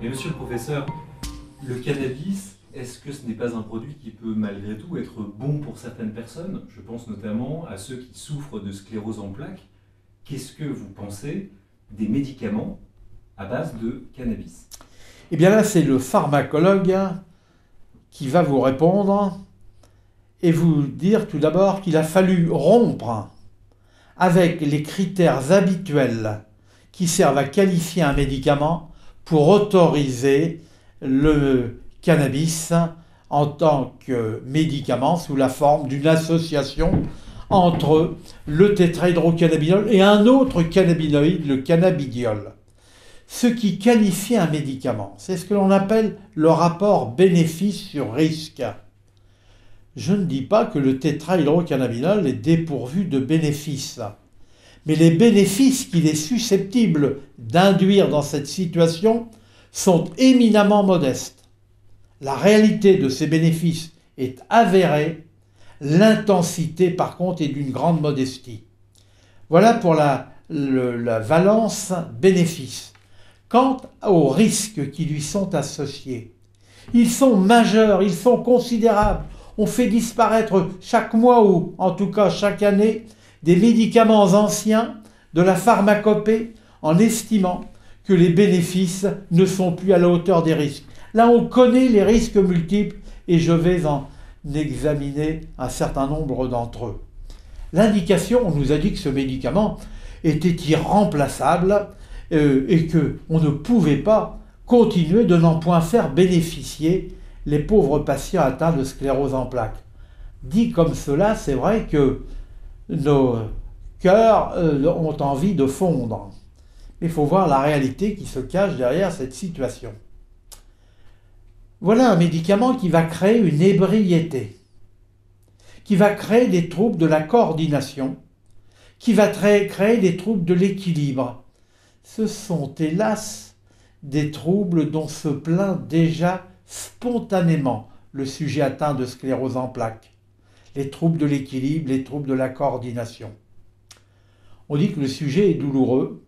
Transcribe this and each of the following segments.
Mais monsieur le professeur, le cannabis, est-ce que ce n'est pas un produit qui peut malgré tout être bon pour certaines personnes? Je pense notamment à ceux qui souffrent de sclérose en plaques. Qu'est-ce que vous pensez des médicaments à base de cannabis? Eh bien là, c'est le pharmacologue qui va vous répondre et vous dire tout d'abord qu'il a fallu rompre avec les critères habituels qui servent à qualifier un médicament pour autoriser le cannabis en tant que médicament sous la forme d'une association entre le tétrahydrocannabinol et un autre cannabinoïde, le cannabidiol. Ce qui qualifie un médicament, c'est ce que l'on appelle le rapport bénéfice sur risque. Je ne dis pas que le tétrahydrocannabinol est dépourvu de bénéfices, mais les bénéfices qu'il est susceptible d'induire dans cette situation sont éminemment modestes. La réalité de ces bénéfices est avérée, l'intensité par contre est d'une grande modestie. Voilà pour la valence bénéfice. Quant aux risques qui lui sont associés, ils sont majeurs, ils sont considérables. On fait disparaître chaque mois ou en tout cas chaque année des médicaments anciens de la pharmacopée en estimant que les bénéfices ne sont plus à la hauteur des risques. Là, on connaît les risques multiples et je vais en examiner un certain nombre d'entre eux. L'indication, on nous a dit que ce médicament était irremplaçable et qu'on ne pouvait pas continuer de n'en point faire bénéficier les pauvres patients atteints de sclérose en plaques. Dit comme cela, c'est vrai que nos cœurs ont envie de fondre. Mais il faut voir la réalité qui se cache derrière cette situation. Voilà un médicament qui va créer une ébriété, qui va créer des troubles de la coordination, qui va créer des troubles de l'équilibre. Ce sont hélas des troubles dont se plaint déjà spontanément le sujet atteint de sclérose en plaques. Les troubles de l'équilibre, les troubles de la coordination. On dit que le sujet est douloureux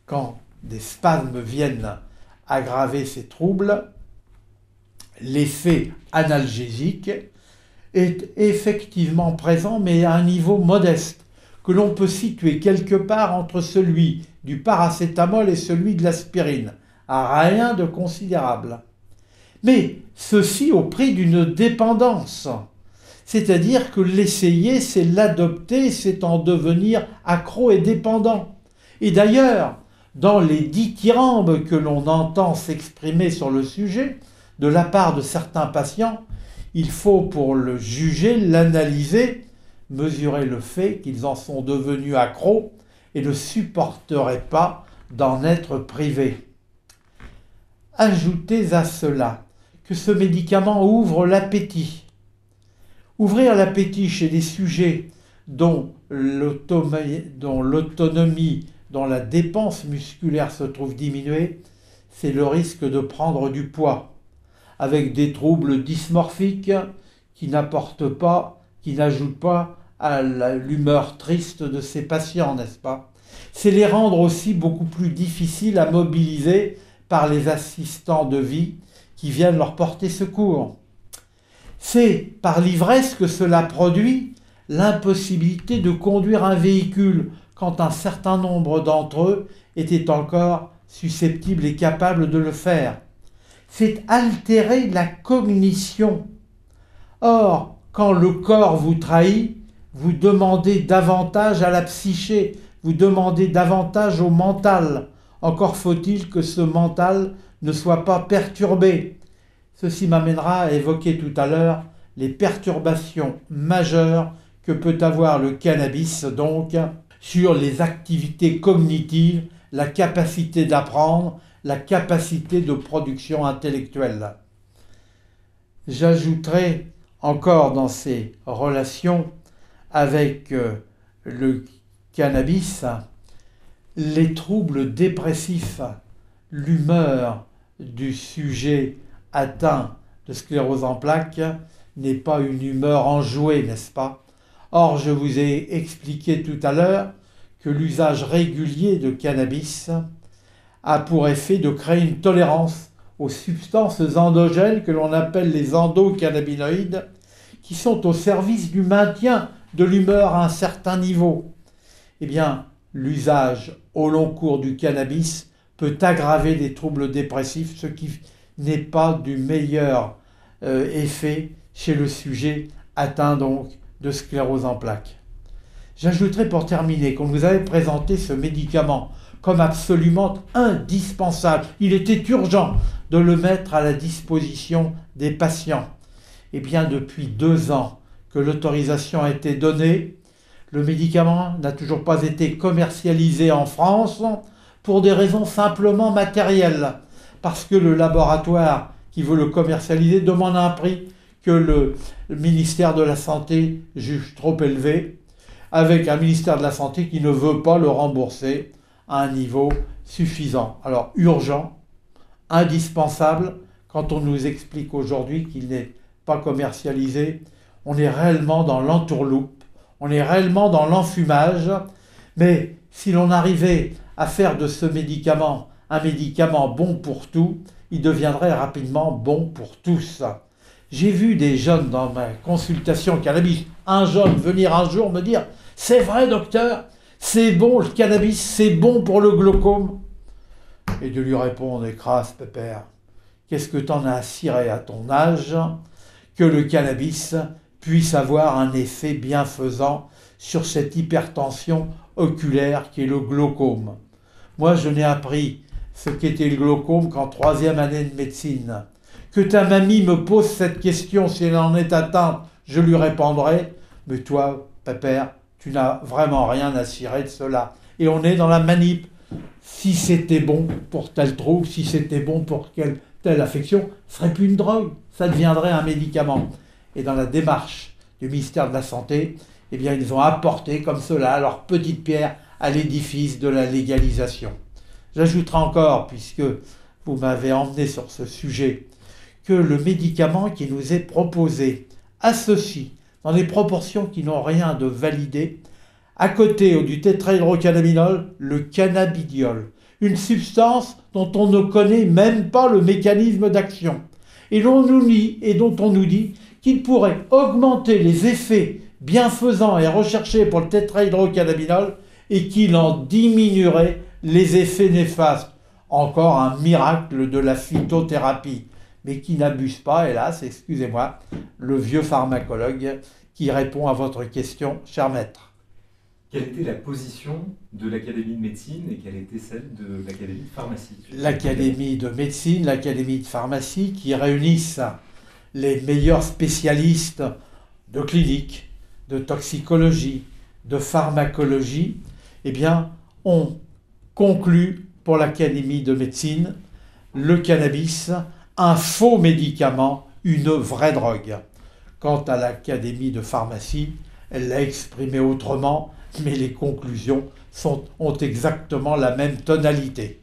quand des spasmes viennent aggraver ces troubles. L'effet analgésique est effectivement présent, mais à un niveau modeste, que l'on peut situer quelque part entre celui du paracétamol et celui de l'aspirine, à rien de considérable. Mais ceci au prix d'une dépendance. C'est-à-dire que l'essayer, c'est l'adopter, c'est en devenir accro et dépendant. Et d'ailleurs, dans les dithyrambes que l'on entend s'exprimer sur le sujet, de la part de certains patients, il faut pour le juger, l'analyser, mesurer le fait qu'ils en sont devenus accros et ne supporteraient pas d'en être privés. Ajoutez à cela que ce médicament ouvre l'appétit. Ouvrir l'appétit chez des sujets dont l'autonomie, dont la dépense musculaire se trouve diminuée, c'est le risque de prendre du poids, avec des troubles dysmorphiques qui n'apportent pas, qui n'ajoutent pas à l'humeur triste de ces patients, n'est-ce pas? C'est les rendre aussi beaucoup plus difficiles à mobiliser par les assistants de vie qui viennent leur porter secours. C'est par l'ivresse que cela produit l'impossibilité de conduire un véhicule quand un certain nombre d'entre eux étaient encore susceptibles et capables de le faire. C'est altérer la cognition. Or, quand le corps vous trahit, vous demandez davantage à la psyché, vous demandez davantage au mental. Encore faut-il que ce mental ne soit pas perturbé. Ceci m'amènera à évoquer tout à l'heure les perturbations majeures que peut avoir le cannabis, donc, sur les activités cognitives, la capacité d'apprendre, la capacité de production intellectuelle. J'ajouterai encore dans ces relations avec le cannabis les troubles dépressifs, l'humeur du sujet atteint de sclérose en plaques n'est pas une humeur enjouée, n'est-ce pas? Or, je vous ai expliqué tout à l'heure que l'usage régulier de cannabis a pour effet de créer une tolérance aux substances endogènes que l'on appelle les endocannabinoïdes, qui sont au service du maintien de l'humeur à un certain niveau. Eh bien, l'usage au long cours du cannabis peut aggraver des troubles dépressifs, ce qui n'est pas du meilleur effet chez le sujet atteint donc de sclérose en plaques. J'ajouterai pour terminer qu'on nous avait présenté ce médicament comme absolument indispensable. Il était urgent de le mettre à la disposition des patients. Eh bien, depuis 2 ans que l'autorisation a été donnée, le médicament n'a toujours pas été commercialisé en France pour des raisons simplement matérielles. Parce que le laboratoire qui veut le commercialiser demande un prix que le ministère de la Santé juge trop élevé, avec un ministère de la Santé qui ne veut pas le rembourser à un niveau suffisant. Alors urgent, indispensable, quand on nous explique aujourd'hui qu'il n'est pas commercialisé, on est réellement dans l'entourloupe, on est réellement dans l'enfumage, mais si l'on arrivait à faire de ce médicament un médicament bon pour tout, il deviendrait rapidement bon pour tous. J'ai vu des jeunes dans ma consultation cannabis, un jeune venir un jour me dire « C'est vrai docteur, c'est bon le cannabis, c'est bon pour le glaucome ?» Et de lui répondre « Écrase pépère, qu'est-ce que t'en as à cirer à ton âge que le cannabis puisse avoir un effet bienfaisant sur cette hypertension oculaire qui est le glaucome. » Moi, je n'ai appris ce qu'était le glaucome qu'en 3e année de médecine. Que ta mamie me pose cette question, si elle en est atteinte, je lui répondrai « Mais toi, pépère, tu n'as vraiment rien à cirer de cela. » Et on est dans la manip. Si c'était bon pour tel trouble, si c'était bon pour telle affection, ce serait plus une drogue, ça deviendrait un médicament. Et dans la démarche du ministère de la Santé, eh bien, ils ont apporté comme cela leur petite pierre à l'édifice de la légalisation. J'ajouterai encore, puisque vous m'avez emmené sur ce sujet, que le médicament qui nous est proposé associe, dans des proportions qui n'ont rien de validé, à côté du tétrahydrocannabinol, le cannabidiol, une substance dont on ne connaît même pas le mécanisme d'action, et dont on nous dit qu'il pourrait augmenter les effets bienfaisants et recherchés pour le tétrahydrocannabinol et qu'il en diminuerait les effets néfastes. Encore un miracle de la phytothérapie, mais qui n'abuse pas, hélas, excusez-moi, le vieux pharmacologue qui répond à votre question, cher maître. Quelle était la position de l'Académie de médecine et quelle était celle de l'Académie de pharmacie? L'Académie de médecine, l'Académie de pharmacie, qui réunissent les meilleurs spécialistes de clinique, de toxicologie, de pharmacologie, eh bien, ont conclu pour l'Académie de médecine le cannabis, un faux médicament, une vraie drogue. Quant à l'Académie de pharmacie, elle l'a exprimé autrement, mais les conclusions ont exactement la même tonalité.